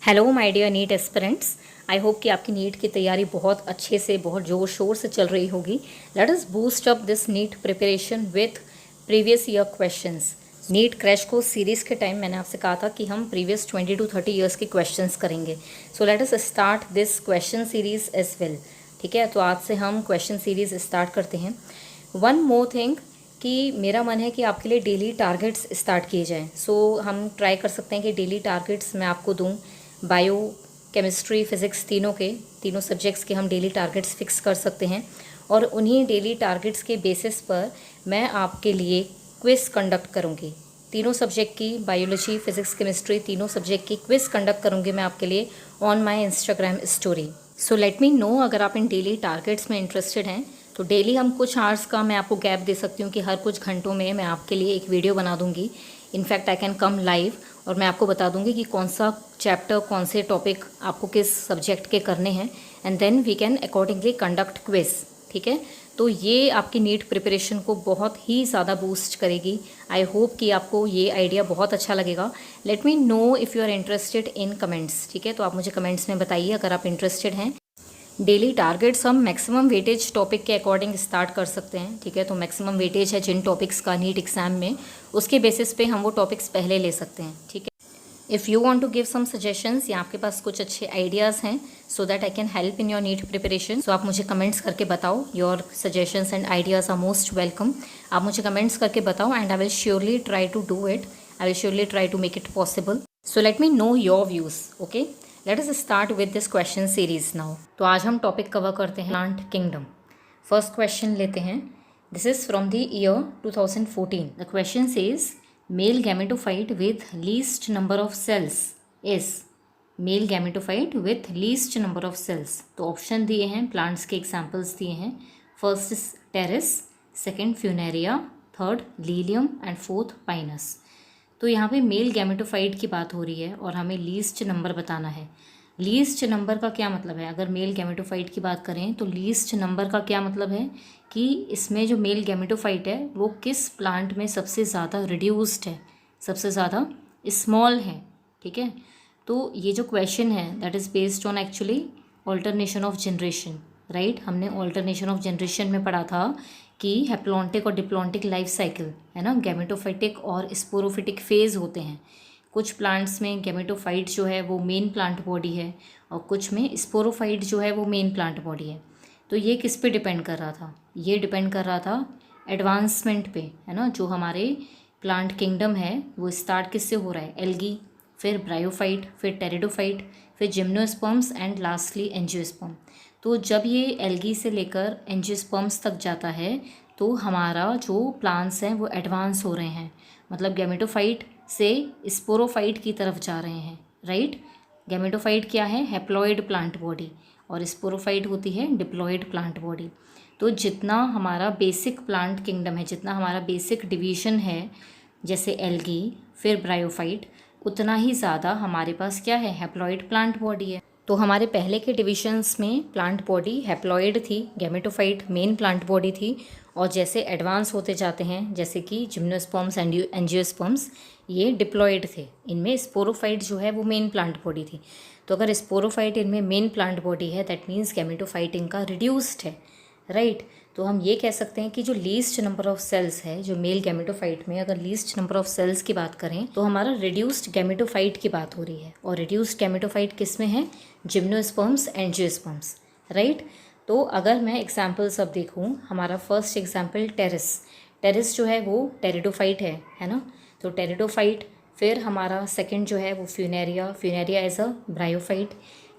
Hello my dear NEET aspirants. I hope कि आपकी NEET की तैयारी बहुत अच्छे से बहुत ज़ोर शोर से चल रही होगी। Let us boost up this NEET preparation with previous year questions. NEET crash course series के टाइम मैंने आपसे कहा था कि हम प्रीवियस 20 to 30 ईयर्स के क्वेश्चंस करेंगे। So let us start this question series as well. ठीक है, तो आज से हम क्वेश्चन सीरीज़ स्टार्ट करते हैं। वन मोर थिंग कि मेरा मन है कि आपके लिए डेली टारगेट्स स्टार्ट किए जाएं। सो हम ट्राई कर सकते हैं कि डेली टारगेट्स मैं आपको दूं। बायो, केमिस्ट्री, फिज़िक्स तीनों सब्जेक्ट्स के हम डेली टारगेट्स फिक्स कर सकते हैं और उन्हीं डेली टारगेट्स के बेसिस पर मैं आपके लिए क्विज़ कंडक्ट करूँगी। तीनों सब्जेक्ट की, बायोलॉजी, फिज़िक्स, केमिस्ट्री, तीनों सब्जेक्ट की क्विज़ कंडक्ट करूँगी मैं आपके लिए on my Instagram story. So let me no अगर आप इन डेली टारगेट्स में इंटरेस्टेड हैं तो डेली हम कुछ आवर्स का मैं आपको गैप दे सकती हूँ कि हर कुछ घंटों में मैं आपके लिए एक वीडियो बना दूँगी। In fact I can come live और मैं आपको बता दूंगी कि कौन सा चैप्टर, कौन से टॉपिक आपको किस सब्जेक्ट के करने हैं and then we can accordingly conduct quiz. ठीक है, तो ये आपकी नीट प्रिपरेशन को बहुत ही ज़्यादा बूस्ट करेगी। आई होप कि आपको ये आइडिया बहुत अच्छा लगेगा। Let me know if you are interested in comments. ठीक है, तो आप मुझे कमेंट्स में बताइए अगर आप इंटरेस्टेड हैं। डेली टारगेट्स हम मैक्सिमम वेटेज टॉपिक के अकॉर्डिंग स्टार्ट कर सकते हैं। ठीक है, तो मैक्सिमम वेटेज है जिन टॉपिक्स का नीट एग्जाम में, उसके बेसिस पे हम वो टॉपिक्स पहले ले सकते हैं। ठीक है, if you want to give some suggestions या आपके पास कुछ अच्छे आइडियाज़ हैं so that I can help in your NEET preparation, so आप मुझे कमेंट्स करके बताओ। Your suggestions and ideas are most welcome. आप मुझे कमेंट्स करके बताओ and I will surely try to do it. I will surely try to make it possible. So let me know your views. Okay, let us start with this question series now. तो आज हम topic cover करते हैं plant kingdom. First question लेते हैं। This is from the year 2014। The question says male gametophyte with least number of cells is. Male gametophyte with least number of cells. तो option दिए हैं, प्लांट्स के examples दिए हैं। First is Pteris, second Funaria, third Lilium and fourth Pinus. तो यहाँ पे male gametophyte की बात हो रही है और हमें लीस्ट नंबर बताना है। लीस्ट नंबर का क्या मतलब है? अगर मेल गैमेटोफाइट की बात करें तो लीस्ट नंबर का क्या मतलब है कि इसमें जो मेल गैमेटोफाइट है वो किस प्लांट में सबसे ज़्यादा रिड्यूस्ड है, सबसे ज़्यादा स्मॉल है। ठीक है, तो ये जो क्वेश्चन है that is based on actually alternation of generation. Right, हमने ऑल्टरनेशन ऑफ जनरेशन में पढ़ा था कि हैप्लॉन्टिक और डिप्लॉन्टिक लाइफ साइकिल है ना, गैमेटोफाइटिक और स्पोरोफिटिक फेज़ होते हैं। कुछ प्लांट्स में गैमेटोफाइट जो है वो मेन प्लांट बॉडी है और कुछ में स्पोरोफाइट जो है वो मेन प्लांट बॉडी है। तो ये किस पे डिपेंड कर रहा था? ये डिपेंड कर रहा था एडवांसमेंट पे, है ना। जो हमारे प्लांट किंगडम है वो स्टार्ट किससे हो रहा है? एल्गी, फिर ब्रायोफाइट, फिर टेरिडोफाइट, फिर जिम्नोस्पर्म्स एंड लास्टली एंजियोस्पर्म। तो जब ये एल्गी से लेकर एंजियोस्पर्म्स तक जाता है तो हमारा जो प्लांट्स हैं वो एडवांस हो रहे हैं, मतलब गैमेटोफाइट से स्पोरोफाइट की तरफ जा रहे हैं। राइट, गैमेटोफाइट क्या है? हैप्लॉइड प्लांट बॉडी और स्पोरोफाइट होती है डिप्लॉइड प्लांट बॉडी। तो जितना हमारा बेसिक प्लांट किंगडम है, जितना हमारा बेसिक डिवीजन है, जैसे एल्गी फिर ब्रायोफाइट, उतना ही ज़्यादा हमारे पास क्या है? हैप्लॉइड प्लांट बॉडी है। तो हमारे पहले के डिविजन्स में प्लांट बॉडी हैप्लॉइड थी, गैमेटोफाइट मेन प्लांट बॉडी थी, और जैसे एडवांस होते जाते हैं जैसे कि जिम्नोस्पर्म्स एंड एंजियोस्पर्म्स, ये डिप्लॉइड थे। इनमें स्पोरोफाइट जो है वो मेन प्लांट बॉडी थी। तो अगर स्पोरोफाइट इनमें मेन प्लांट बॉडी है दैट मीन्स गैमेटोफाइट इनका रिड्यूस्ड है। राइट, तो हम ये कह सकते हैं कि जो लीस्ट नंबर ऑफ सेल्स है, जो मेल गैमेटोफाइट में अगर लीस्ट नंबर ऑफ सेल्स की बात करें तो हमारा रिड्यूस्ड गैमेटोफाइट की बात हो रही है। और रिड्यूस्ड गैमेटोफाइट किस में है? Gymnosperms, angiosperms. राइट, तो अगर मैं एग्जाम्पल्स अब देखूँ, हमारा फर्स्ट एग्जाम्पल टेरेस। टेरेस जो है वो टेरिडोफाइट है ना। तो टेरिडोफाइट, फिर हमारा सेकंड जो है वो Funaria, Funaria is a bryophyte,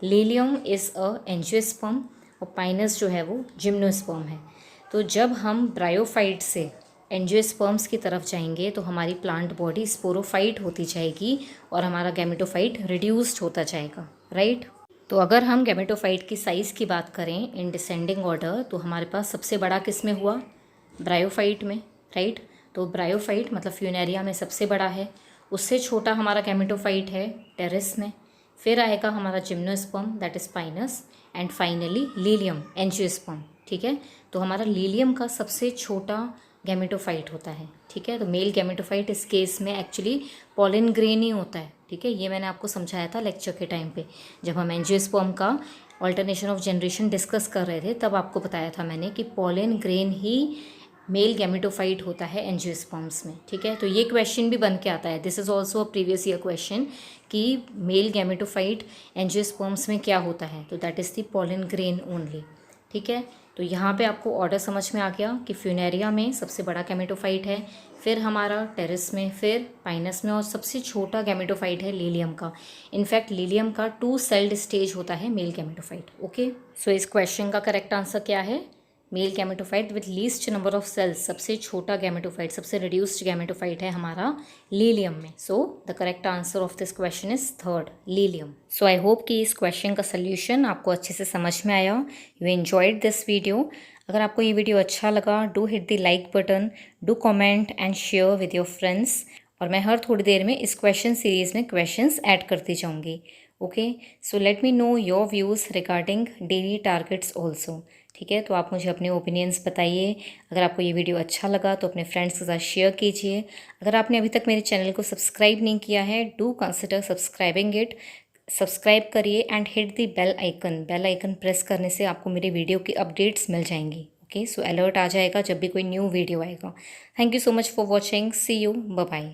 Lilium is a angiosperm और पाइनस जो है वो जिम्नोस्पर्म है। तो जब हम ब्रायोफाइट से एंजियोस्पर्म्स की तरफ जाएंगे तो हमारी प्लांट बॉडी स्पोरोफाइट होती जाएगी और हमारा गैमेटोफाइट रिड्यूस्ड होता जाएगा। राइट, तो अगर हम गैमेटोफाइट की साइज़ की बात करें इन डिसेंडिंग ऑर्डर तो हमारे पास सबसे बड़ा किस में हुआ? ब्रायोफाइट में। राइट, तो ब्रायोफाइट मतलब फ्यूनेरिया में सबसे बड़ा है। उससे छोटा हमारा गैमेटोफाइट है टेरेस में। फिर आएगा हमारा gymnosperm that is Pinus and finally Lilium, angiosperm. ठीक है, तो हमारा लीलियम का सबसे छोटा गैमेटोफाइट होता है। ठीक है, तो मेल गैमेटोफाइट इस केस में एक्चुअली पॉलन ग्रेन ही होता है। ठीक है, ये मैंने आपको समझाया था लेक्चर के टाइम पे, जब हम एंजियोस्पर्म का ऑल्टरनेशन ऑफ जनरेशन डिस्कस कर रहे थे, तब आपको बताया था मैंने कि पॉलन ग्रेन ही मेल गैमेटोफाइट होता है एंजियोस्पर्म्स में। ठीक है, तो ये क्वेश्चन भी बन के आता है, this is also a previous year question कि मेल गैमेटोफाइट एंजियोस्पर्म्स में क्या होता है, तो that is the pollen grain only. ठीक है, तो यहाँ पे आपको ऑर्डर समझ में आ गया कि फ्यूनेरिया में सबसे बड़ा गैमेटोफाइट है, फिर हमारा टेरेस में, फिर पाइनस में, और सबसे छोटा गैमेटोफाइट है लीलियम का। इनफैक्ट लीलियम का 2 सेल्ड स्टेज होता है मेल गैमेटोफाइट। ओके, सो इस क्वेश्चन का करेक्ट आंसर क्या है? Male gametophyte with least number of cells, सबसे छोटा गैमेटोफाइट, सबसे रिड्यूस्ड गैमेटोफाइट है हमारा लीलियम में। So the correct answer of this question is third, Lilium. So I hope कि इस क्वेश्चन का सोल्यूशन आपको अच्छे से समझ में आया, यू एंजॉयड दिस वीडियो। अगर आपको ये वीडियो अच्छा लगा, do hit the like button, do comment and share with your friends, और मैं हर थोड़ी देर में इस क्वेश्चन सीरीज़ में क्वेश्चंस ऐड करती जाऊँगी। Okay, so let me know your views regarding daily targets also. ठीक है, तो आप मुझे अपने ओपिनियंस बताइए। अगर आपको ये वीडियो अच्छा लगा तो अपने फ्रेंड्स के साथ शेयर कीजिए। अगर आपने अभी तक मेरे चैनल को सब्सक्राइब नहीं किया है, do consider subscribing it. Subscribe करिए and hit the bell icon. Bell icon press करने से आपको मेरे वीडियो की अपडेट्स मिल जाएंगी। ओके, सो अलर्ट आ जाएगा जब भी कोई न्यू वीडियो आएगा। Thank you so much for watching, see you, bye bye.